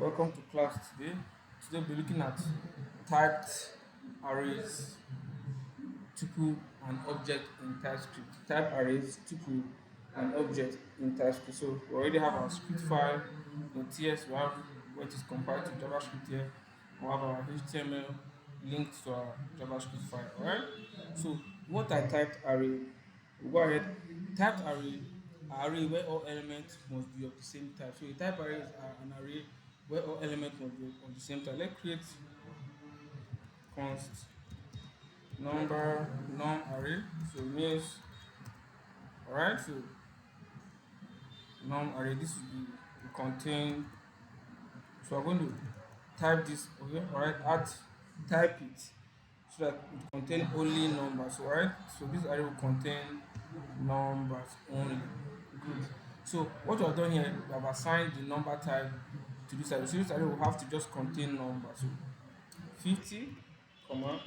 Welcome to class today. Today we'll be looking at typed arrays, tuple, and object in TypeScript. Type arrays, tuple, and object in TypeScript. So we already have our script file in TS. We have where it is compiled to JavaScript here. We have our HTML linked to our JavaScript file. Alright. So what I typed array, we'll go ahead. Typed array array where all elements must be of the same type. So a type array is an array where all elements must be of the same type. Let's create const number num array. So it means alright. So num array this will contain. So I'm going to type this okay. Alright, add type it so that it contain only numbers. Alright. So this array will contain numbers only. Good. So what we have done here, we have assigned the number type to this array. So this array will have to just contain numbers. So 50, comma,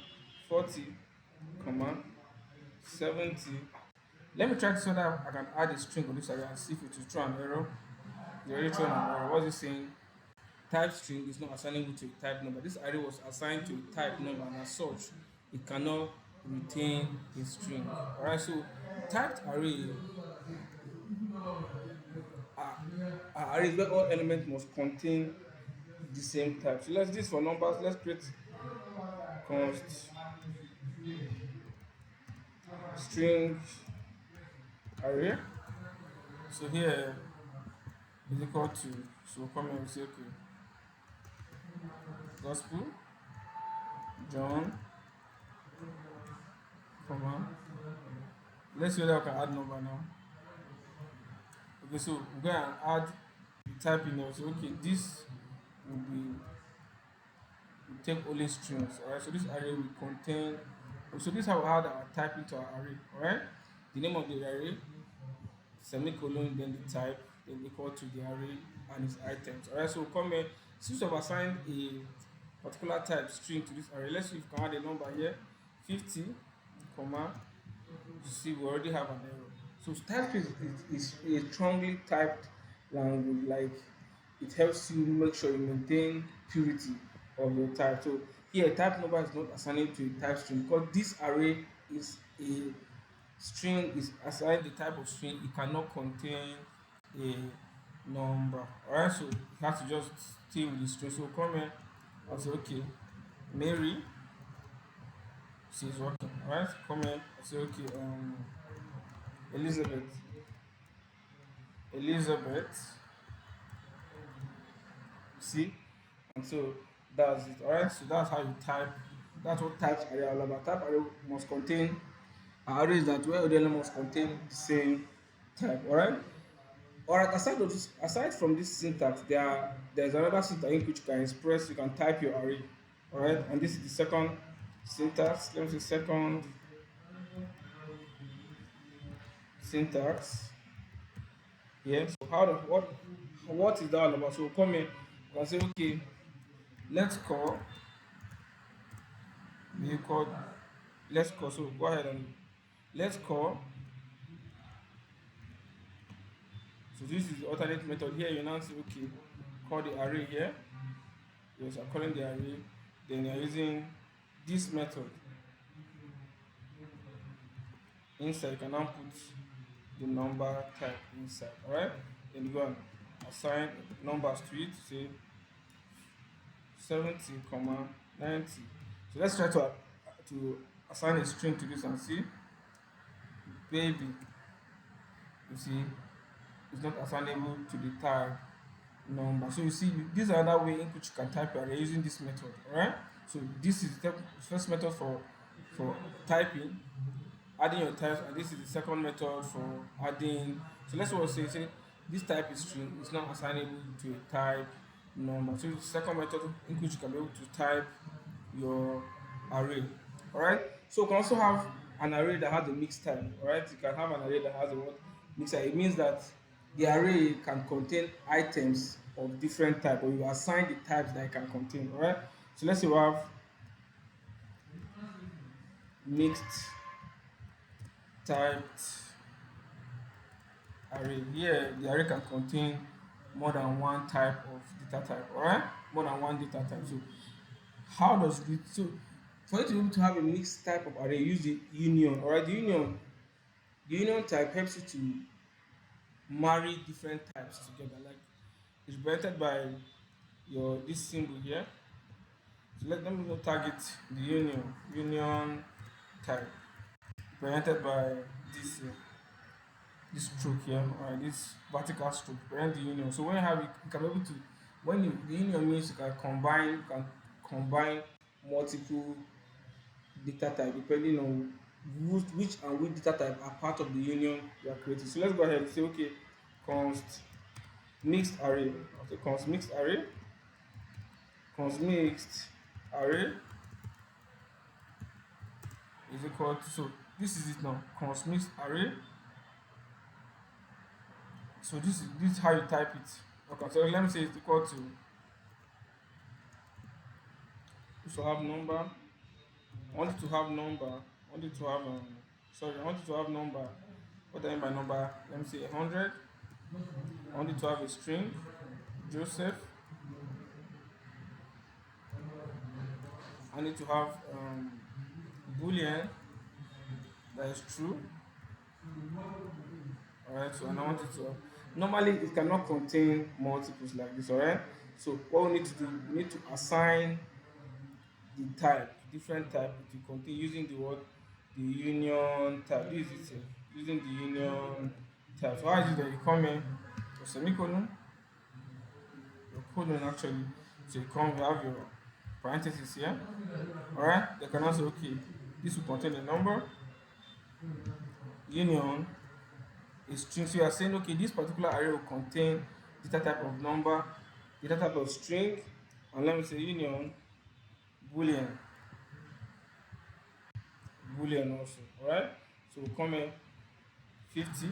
40, comma, 70. Let me try to so that I can add a string on this array and see if it will throw an error. It's already thrown an error. What's it saying? Type string is not assignable to a type number. This array was assigned to a type number, and as such, it cannot retain a string. Alright, so typed array arrays where all elements must contain the same type. So let's this for numbers. Let's create const string array. So here is equal to, so come here and say okay, gospel John, comma. Let's see whether I can add number now. Okay, so we're going to add the type in there. So okay, this will be will take only strings. Alright, so this array will contain. So this is how we add our type into our array. Alright, the name of the array, semicolon, then the type, then equal to the array and its items. Alright, so come here. Since we've assigned a particular type string to this array, let's see if we can add a number here, 50, comma. You see, we already have an error. So TypeScript is a strongly typed language. Like it helps you make sure you maintain purity of your type. So here, type number is not assigned to a type string because this array is a string is assigned the type of string. It cannot contain a number. Alright, so you have to just stay with the string. So come here and say okay, Mary. She's working. Alright, come here and say okay, Elizabeth. Elizabeth. See? And so that's it. Alright, so that's how you type. That's what types array are all about. Type array must contain arrays that where the element must contain the same type. Alright? Alright, aside from this syntax, there's another syntax in which you can express, you can type your array. Alright, and this is the second syntax. Let me say second syntax. Yeah. So what is that all about? So we'll come here and say okay, let's call the code. Let's call. So go ahead and let's call. So this is the alternate method here. You now say okay, call the array here. Yes, I'm calling the array. Then you're using this method inside. You can now put the number type inside. Alright, then you go and assign numbers to it. Say 70, comma 90. So let's try to assign a string to this and see. Baby, you see, it's not assignable to the type number. So you see, this is another way in which you can type your array using this method. Alright, so this is the first method for typing, adding your types, and this is the second method for adding. So let's what say this type is string is not assignable to a type number. So the second method in which you can be able to type your array. Alright, so you can also have an array that has a mixed type. Alright, you can have an array that has a what mixed type. It means that the array can contain items of different type, or you assign the types that it can contain. Alright, so let's say we have mixed typed array. Here the array can contain more than one type of data type, all right? More than one data type. So how does it, so for you to be able to have a mixed type of array, use the union, all right? The union type helps you to marry different types together. Like it's represented by your this symbol here. So let them target the union type represented by this this stroke here, or this vertical stroke, represent the union. So when you have it, you can be able to, when the union means you can combine multiple data type depending on which and which data type are part of the union you are creating. So let's go ahead and say okay, const mixed array. So const mixed array is equal to, so this is it now, const mixed array. So this is how you type it. Okay, so let me say it's equal to, so have number. I want it to have number. I want it to have sorry, I want it to have number. What do I mean by number? Let me say 100. I want it to have a string, Joseph. I need to have boolean that is true. Alright, so and I want it to, normally it cannot contain multiples like this, alright? So what we need to do, we need to assign the type, different type to contain using the word, the union type. This is it, using the union type. So how is it that you come in your semicolon, your colon actually. So you come, you have your parentheses here. Alright, they can also okay, this will contain a number, union a string. So you are saying okay, this particular array will contain data type of number, data type of string, and let me say union boolean, boolean also. Alright, so we'll come in 50.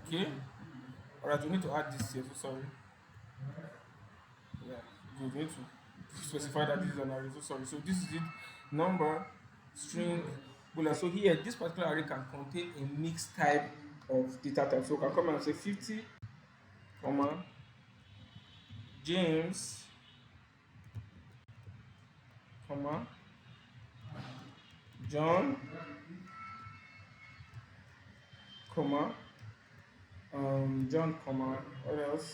Okay, alright, we need to add this here, so sorry. Yeah, good, we need to specify that this is an array, so sorry. So this is it, number, string, boolean. So here this particular array can contain a mixed type of data type. So we can come and say 50 comma James comma John comma John comma what else?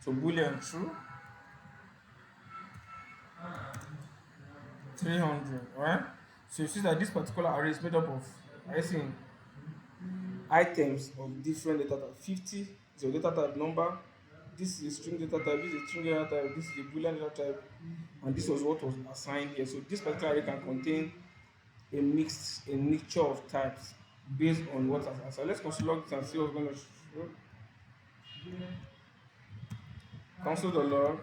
So boolean true 300. Alright, so you see that this particular array is made up of, I see, items of different data type. 50 is your data type number, this is a string data type, this is a string data type, this is a boolean data type, and this was what was assigned here. So this particular array can contain a mixture of types based on what has assigned. Let's console this and see what's going to show. Console the log.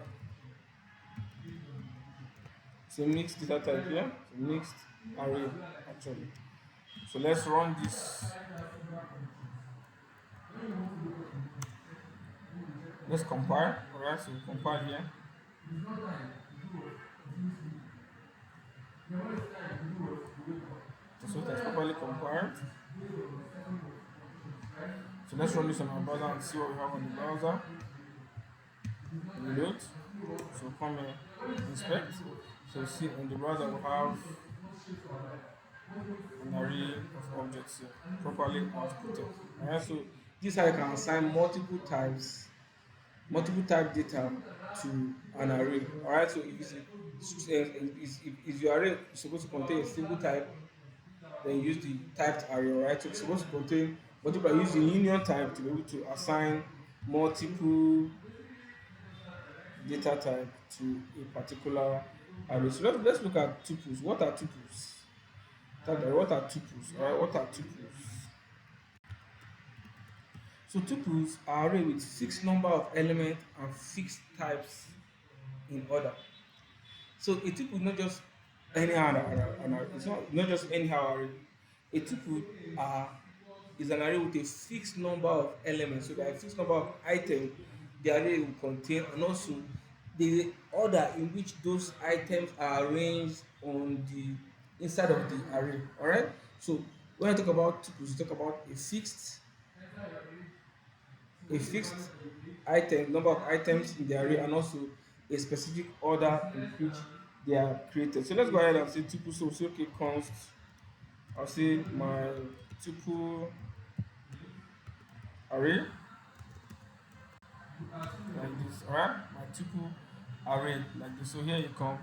It's a mixed data type here, it's a mixed array actually. So let's run this. Let's compile. Alright, so we compile here. So it has properly compiled. So let's run this on our browser and see what we have on the browser. Reload. So come here, inspect. So see on the browser we have an array of objects here, properly outputted. Alright, so this is how you can assign multiple type data to an array. Alright, so if your array is supposed to contain a single type, then use the typed array. Alright, so it's supposed to contain multiple, use the union type to be able to assign multiple data type to a particular array. So let's look at tuples. What are tuples? What are tuples? Alright, what are tuples? So tuples are array with fixed number of elements and fixed types in order. So a tuple is not just anyhow an array. It's not just anyhow array. A tuple is an array with a fixed number of elements. So there are a fixed number of items the array will contain, and also the order in which those items are arranged on the inside of the array. All right. So when I talk about tuples, we talk about a fixed item, number of items in the array, and also a specific order in which they are created. So let's go ahead and say tuple. So say okay, const. I'll say my tuple array like this. All right, my tuple array like this. So here you come.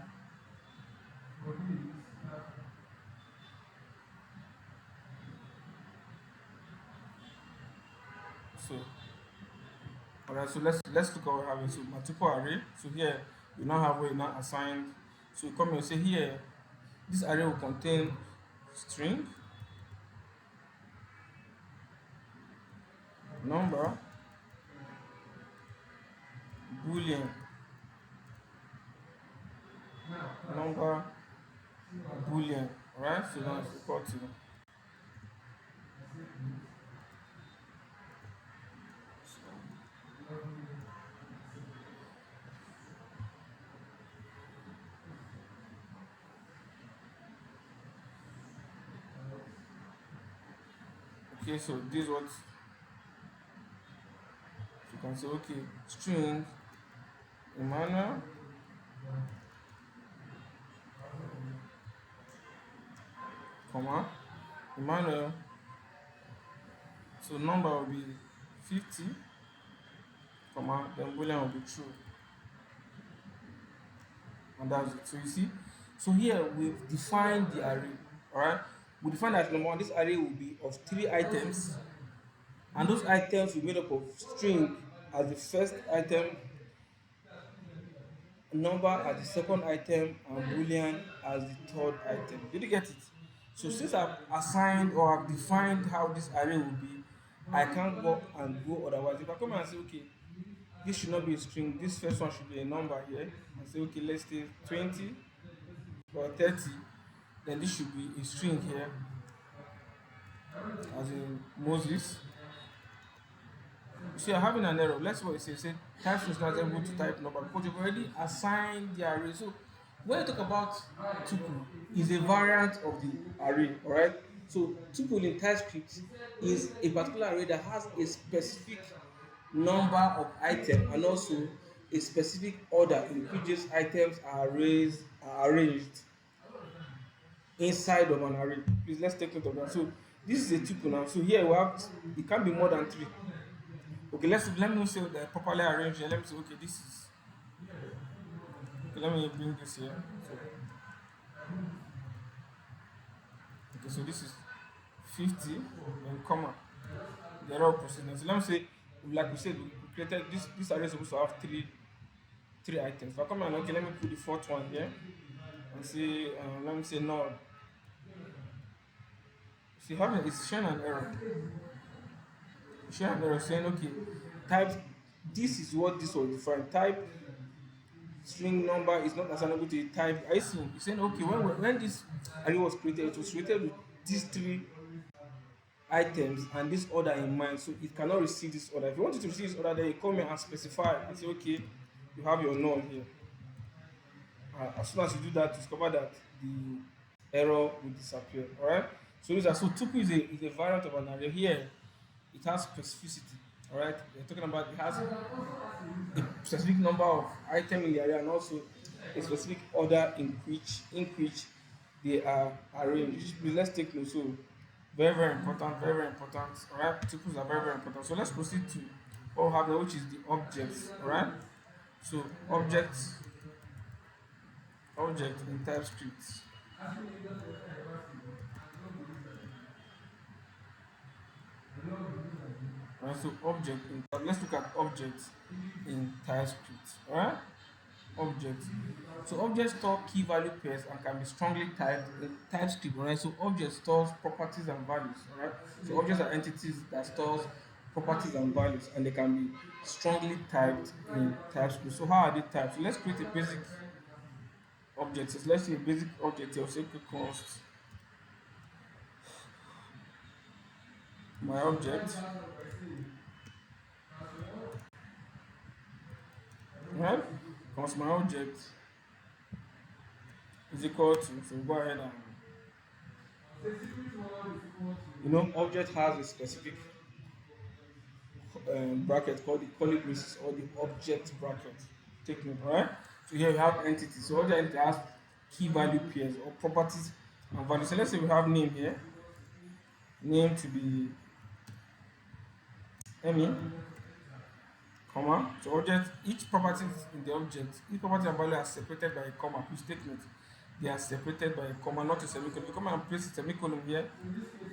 So all right, so let's look at what we're having. So multiple array. So here you now have where you now assigned. So you come here and say here this array will contain string, number, boolean, number, boolean. Alright, so now it's equal to. Okay, so this is what you can say. Okay, string Emmanuel, comma Emmanuel. So number will be 50, comma then boolean will be true, and that's it. So you see, so here we've defined the array. All right, we define that number one. This array will be of 3 items, and those items will be made up of string as the first item, number as the second item, and boolean as the third item. Did you get it? So since I've assigned or I've defined how this array will be, I can't go and go otherwise. If I come and say okay, this should not be a string, this first one should be a number here, and say okay, let's say 20 or 30, then this should be a string here, as in Moses. So you're having an error. Let's what it says. Say type is not able to type number because you've already assigned the array. So when you talk about tuple, is a variant of the array. All right. So tuple in TypeScript is a particular array that has a specific number of items and also a specific order in which these items are arranged inside of an array. Please let's take note of that. So this is a tuple now. So here we have it can be more than 3. Okay, let me say the properly arranged here. Let me say okay, this is okay. Let me bring this here. So, okay, so this is 50 and comma. They're all precedence. So let me say, like we said, we created this array is supposed to have three items. If I come and okay, let me put the fourth one here and say let me say no. See, having it's showing an error. Showing an error saying okay, type this is what this was defined. Type string number is not assignable to a type. I see. You're saying okay, when this array was created, it was created with these 3 items and this order in mind, so it cannot receive this order. If you want it to receive this order, then you come here and specify and say okay, you have your null here. As soon as you do that, you discover that the error will disappear. All right. So these are so tuple is a variant of an array. Here it has specificity. All right. We're talking about it has a specific number of items in the array and also a specific order in which they are arranged. Please let's take note. So very important, very important. All right, tuples are very important. So let's proceed to what we have there, which is the objects. All right. So object in TypeScript. Alright, so object in let's look at objects in TypeScript. Alright, objects. So objects store key value pairs and can be strongly typed in TypeScript. Alright, so object stores properties and values. Alright, so objects are entities that stores properties and values, and they can be strongly typed in TypeScript. So how are they typed? So let's create a basic object. So let's say a basic object here. Say const my object. Right? Because my object is equal to, so go ahead and, object has a specific bracket called the curly braces or the object bracket. Take note, alright? So here we have entities. So object entity has key value pairs or properties and values. So let's say we have name here. Name to be Emmy, comma. So object, each property in the object, each property and value are separated by a comma. Please take note. They are separated by a comma, not a semicolon. If you come and place a semicolon here,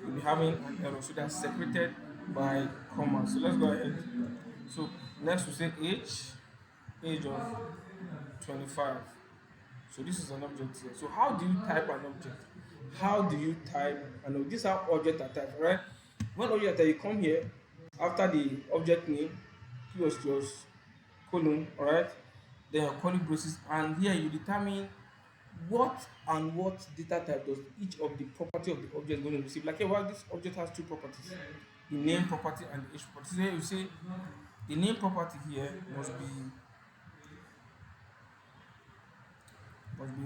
you'll be having an error. So they are separated by comma. So let's go ahead. So next we say age of 25. So this is an object here. So how do you type an object? How do you type an object? This is how object are typed, right? When object that you come here after the object name, plus colon, alright? Then your curly braces, and here you determine what and what data type does each of the property of the object going to receive. Like here, well, this object has two properties, the name property and the age property. So here you say the name property here must be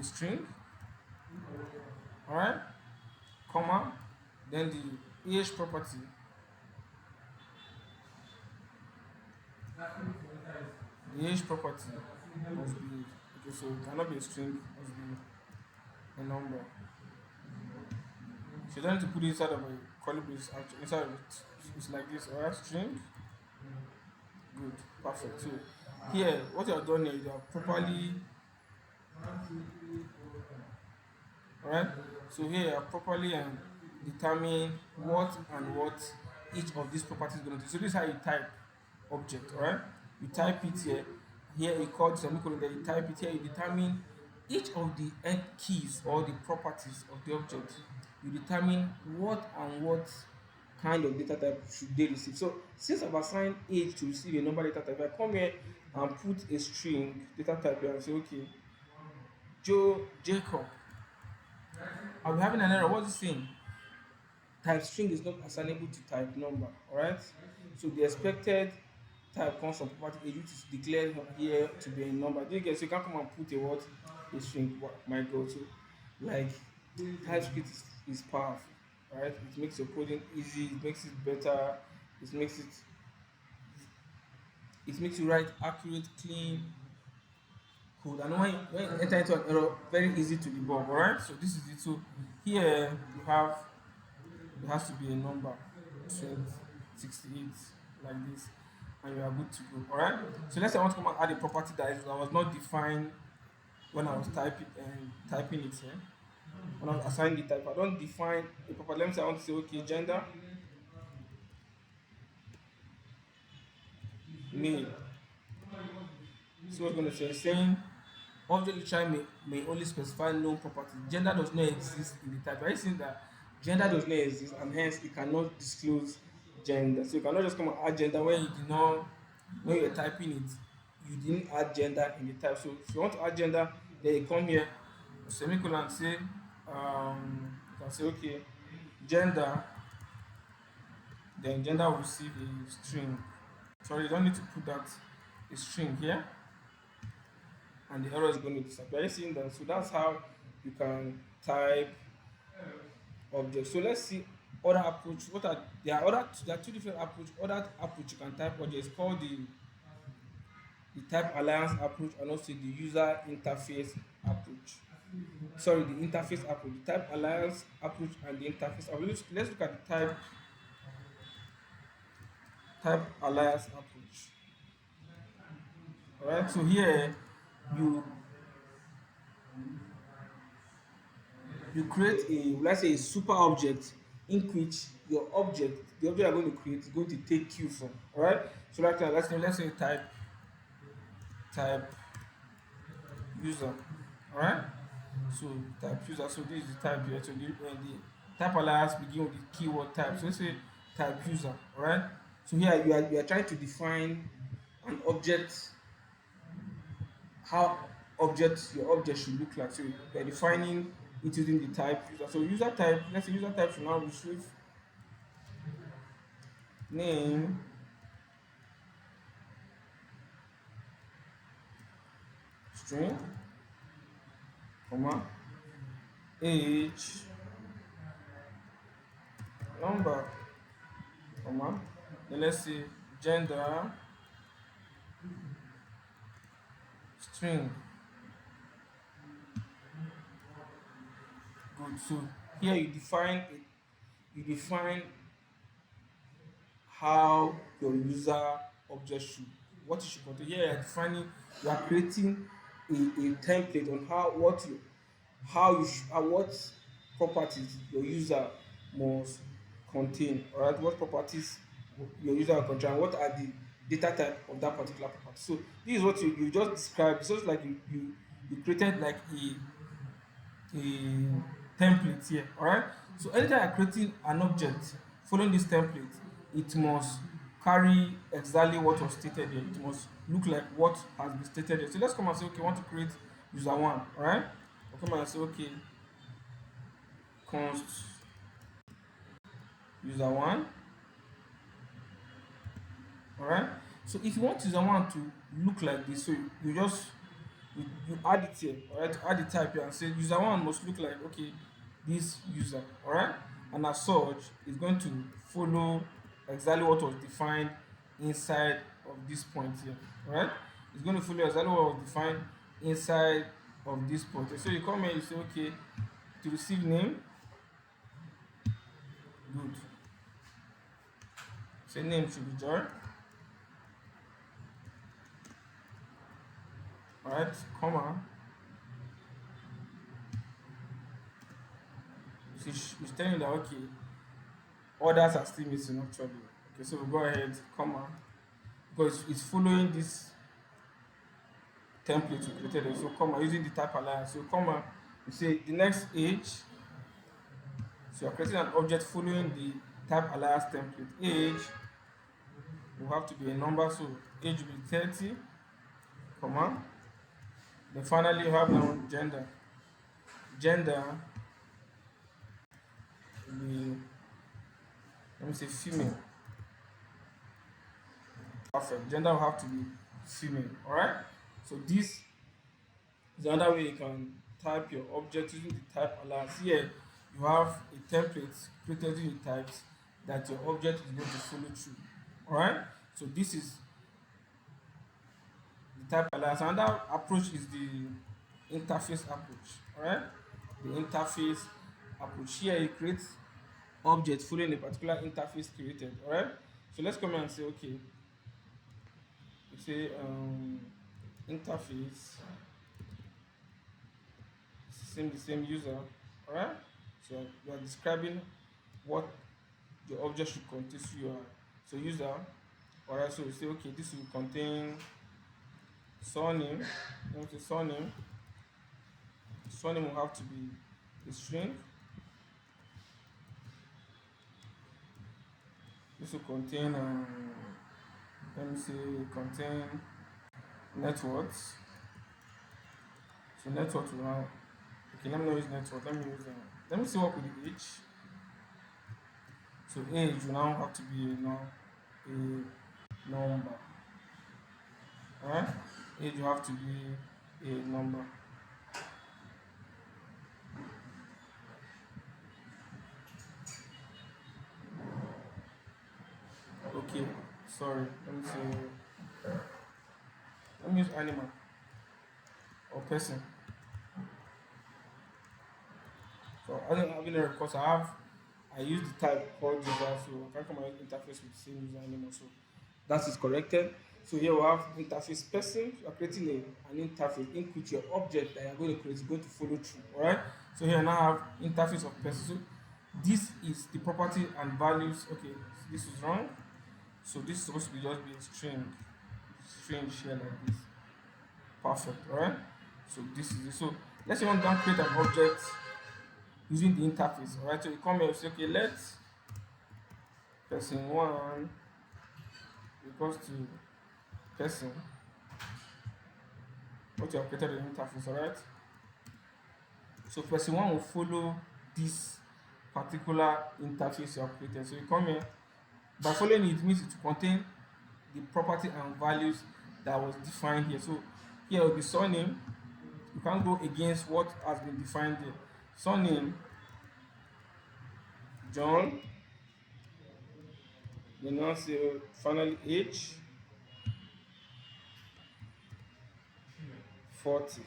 a string, all right, comma, then the age property, must be, okay, so it cannot be a string, it must be a number. So you don't need to put it inside of a curly brace, actually inside of it. It's like this, all right, string. Good, perfect. So here what you have done here, you have properly, all right, so here you have properly determine what and what each of these properties is going to do. So this is how you type object, all right? You type it here, you call semicolon, then you type it here, you determine each of the end keys or the properties of the object. You determine what and what kind of data type should they receive. So since I've assigned age to receive a number data type, I come here and put a string data type here and say, okay, Jacob. I'll be having an error. What's it saying? Type string is not assignable to type number. Alright? So the expected type comes from property age, which is declared here to be a number. Do you get, so you can come and put a what? A string. What my go to. Like TypeScript is powerful. Right? It makes your coding easy, it makes it better, it makes you write accurate, clean code. And when you enter into an error, very easy to debug, alright? So this is it. So here you have, it has to be a number 68 like this, and you are good to go, alright? So let's say I want to come and add a property that was not defined when I was typing it here. When I was assigning the type, I don't define a property. Let me say I want to say, okay, gender, male. So what's going to say? It's saying object literally may only specify known property. Gender does not exist in the type. Are you saying that gender does not exist and hence it cannot disclose gender? So you cannot just come and add gender when you did not, when you're typing it, you didn't add gender in the type. So if you want to add gender, then you come here, semicolon, and say, you can say, okay, gender, then gender will receive a string. Sorry, you don't need to put that, a string here, and the error is going to disappear. Are you seeing that? So that's how you can type objects. So let's see other approach. There are two different approach. Other approach you can type objects called the type alliance approach and also the user interface approach. Sorry, the interface approach, the type alliance approach and the interface approach. Let's look at the type alliance approach. Alright, so here you create a, let's say, a super object in which the object you're going to create is going to take cue from. Alright, so like that, let's say type user. Alright, so type user, so this is the type here. So the type alliance begin with the keyword type. So let's say type user. Alright, so here you are trying to define an object, how your object should look like. So you are defining it using the type user. So user type, let's say user type should now receive string, comma, age, number, comma, then let's say gender, string. Good. So here you define how your user object should, what it should contain. Here you are defining, you are creating a template on how you should, what properties your user must contain. All right, what properties your user will contain, and what are the data type of that particular property. So this is what you just described. It's just like you created like a template here. All right, so anytime you're creating an object following this template, it must carry exactly what was stated here. It must look like what has been stated here. So let's come and say, okay, I want to create user one. All right, I'll come and say, okay, const user one. All right, so if you want user one to look like this, so you just you add it here. All right, add the type here and say user one must look like, okay, this user. All right, and as such it's going to follow exactly what was defined inside of this point here. All right, it's going to follow exactly what was defined inside of this point here. So you come here, you say, okay, to receive name. Good. Say name should be Joy. All right, comma. So it's telling you that, okay, others are still missing actually. Okay, so we go ahead, comma, because it's following this template we created. So comma, using the type alliance. So comma, you say the next age. So you're creating an object following the type alliance template. Age will have to be a number, so age will be 30, comma. Then finally you have now gender. Gender will be, let me say, female. Perfect. Gender will have to be female. Alright? So this is another way you can type your object using the type alliance. Here you have a template created using the types that your object is going to follow through. Alright? So this is the type alliance. Another approach is the interface approach. Alright? The interface approach. Here you create object following a particular interface created. Alright? So let's come here and say, okay, we say interface the same user. Alright, so you are describing what your object should contain. So user. Alright, so we say, okay, this will contain surname. Let me say surname. Surname will have to be a string. This will contain let me say contain networks. So network will now, okay, let me not use network, let me see what with the age. So age will now have to be now a number. Alright, age will have to be a number. Okay, sorry, let me use animal or person. So I don't have any records. I use the type called user, so I can come and interface with the same user anymore. So that is corrected. So here we have interface person. You are creating an interface in which your object that you are going to create is going to follow through. Alright. So here I now have interface of person. So this is the property and values. Okay, so this is wrong. So this is supposed to be just be a string here like this. Perfect. Alright. So this is it. So let's say you want to create an object using the interface. Alright, so you come here and say, okay, let person one equals to person what you have created in the interface. Alright, so person one will follow this particular interface you have created. So you come here, by following it means it will contain the property and values that was defined here. So here will be surname, You can't go against what has been defined there. Surname John, then now say finally age 40.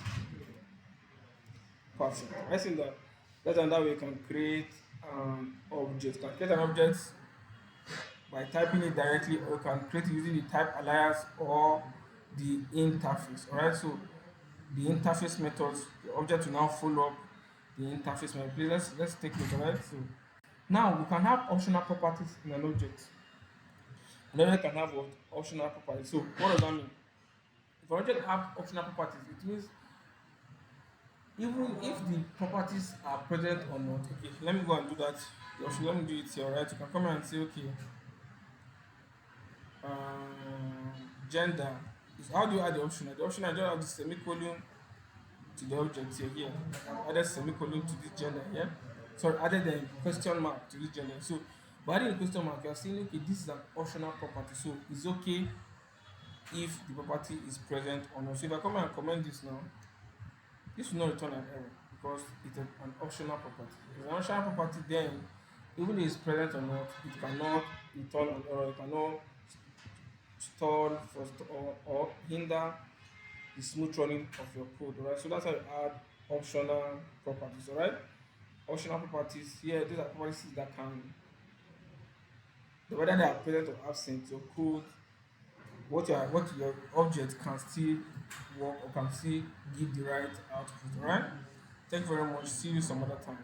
Perfect. I think that and that way you can create an object. You can create an object by typing it directly, or you can create it using the type alias or the interface. Alright, so the interface methods, the object will now follow up the interface method. Please let's take it. Alright, so now we can have optional properties in an object. An object can have what? Optional properties. So what does that mean? If an object have optional properties, it means even if the properties are present or not. Okay, let me go and do that. Let me do it here. Alright, you can come here and say okay, gender is, how do you add the optional? The optional, just add the semicolon to the object here. Here, I've added semicolon to this gender here. Sorry, added the question mark to this gender. So by adding the question mark, you are saying okay, this is an optional property. So it's okay if the property is present or not. So if I come and comment this now, this will not return an error because it's an optional property. If it's an optional property, then even if it's present or not, it cannot return an error. It cannot stall or hinder the smooth running of your code. Alright, so that's how you add optional properties. Alright, optional properties here. These are properties that can, whether they are present or absent, your code, what your object can still work or can still give the right output. Alright, thank you very much. See you some other time.